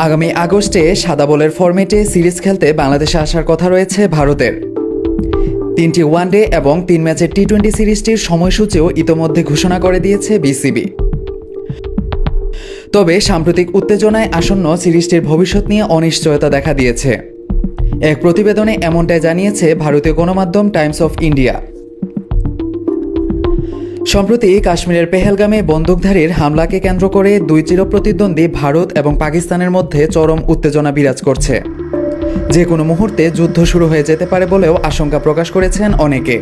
আগামী আগস্টে সাদা বলের ফরম্যাটে সিরিজ খেলতে বাংলাদেশে আসার কথা রয়েছে ভারতের। 3টি ওয়ানডে এবং 3 ম্যাচের টি-20 সিরিজটির সময়সূচিও ইতোমধ্যে ঘোষণা করে দিয়েছে বিসিবি। তবে সাম্প্রতিক উত্তেজনায় আসন্ন সিরিজটির ভবিষ্যৎ নিয়ে অনিশ্চয়তা দেখা দিয়েছে। এক প্রতিবেদনে এমনটাই জানিয়েছে ভারতীয় গণমাধ্যম টাইমস অফ ইন্ডিয়া। সম্প্রতি কাশ্মীরের পেহেলগামে বন্দুকধারীর হামলাকে কেন্দ্র করে দুই চিরপ্রতিদ্বন্দ্বী ভারত এবং পাকিস্তানের মধ্যে চরম উত্তেজনা বিরাজ করছে। যে কোনো মুহূর্তে যুদ্ধ শুরু হয়ে যেতে পারে বলেও আশঙ্কা প্রকাশ করেছেন অনেকে।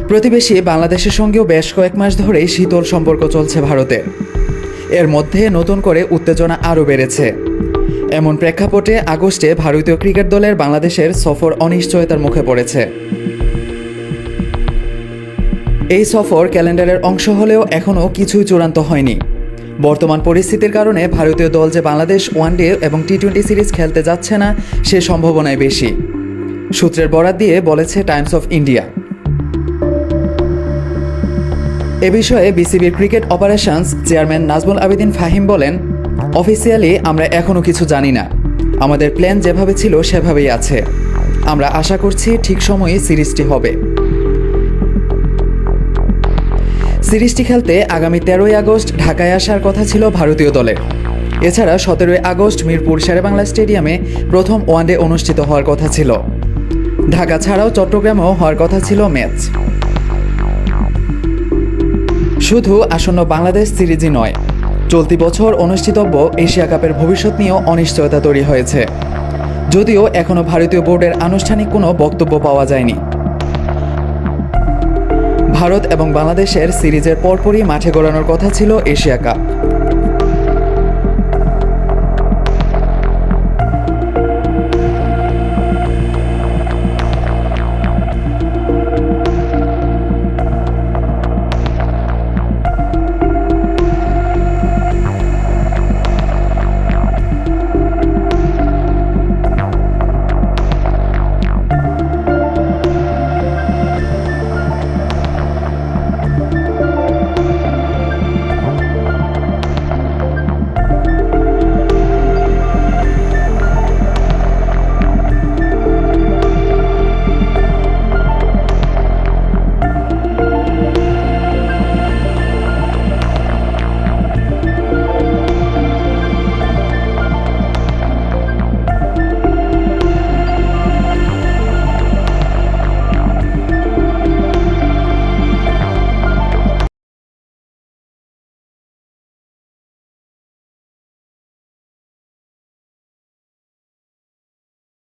প্রতিবেশী বাংলাদেশের সঙ্গেও বেশ কয়েক মাস ধরেই শীতল সম্পর্ক চলছে ভারতের। এর মধ্যে নতুন করে উত্তেজনা আরও বেড়েছে। এমন প্রেক্ষাপটে আগস্টে ভারতীয় ক্রিকেট দলের বাংলাদেশের সফর অনিশ্চয়তার মুখে পড়েছে। এই সফর ক্যালেন্ডারের অংশ হলেও এখনও কিছুই চূড়ান্ত হয়নি। বর্তমান পরিস্থিতির কারণে ভারতীয় দল যে বাংলাদেশ ওয়ানডে এবং টি-20 সিরিজ খেলতে যাচ্ছে না সে সম্ভাবনাই বেশি, সূত্রের বরাত দিয়ে বলেছে টাইমস অফ ইন্ডিয়া। এ বিষয়ে বিসিবির cricket operations chairman Nazmul Abedin Fahim বলেন, অফিসিয়ালি আমরা এখনও কিছু জানি না। আমাদের প্ল্যান যেভাবে ছিল সেভাবেই আছে। আমরা আশা করছি ঠিক সময়ে সিরিজটি হবে। সিরিজটি খেলতে আগামী 13ই আগস্ট ঢাকায় আসার কথা ছিল ভারতীয় দলের। এছাড়া 17ই আগস্ট মিরপুর শেরেবাংলা স্টেডিয়ামে প্রথম ওয়ানডে অনুষ্ঠিত হওয়ার কথা ছিল। ঢাকা ছাড়াও চট্টগ্রামেও হওয়ার কথা ছিল ম্যাচ। শুধু আসন্ন বাংলাদেশ সিরিজই নয়, চলতি বছর অনুষ্ঠিতব্য এশিয়া কাপের ভবিষ্যৎ নিয়েও অনিশ্চয়তা তৈরি হয়েছে, যদিও এখনও ভারতীয় বোর্ডের আনুষ্ঠানিক কোনো বক্তব্য পাওয়া যায়নি। ভারত এবং বাংলাদেশের সিরিজের পরপরই মাঠে গড়ানোর কথা ছিল এশিয়া কাপ।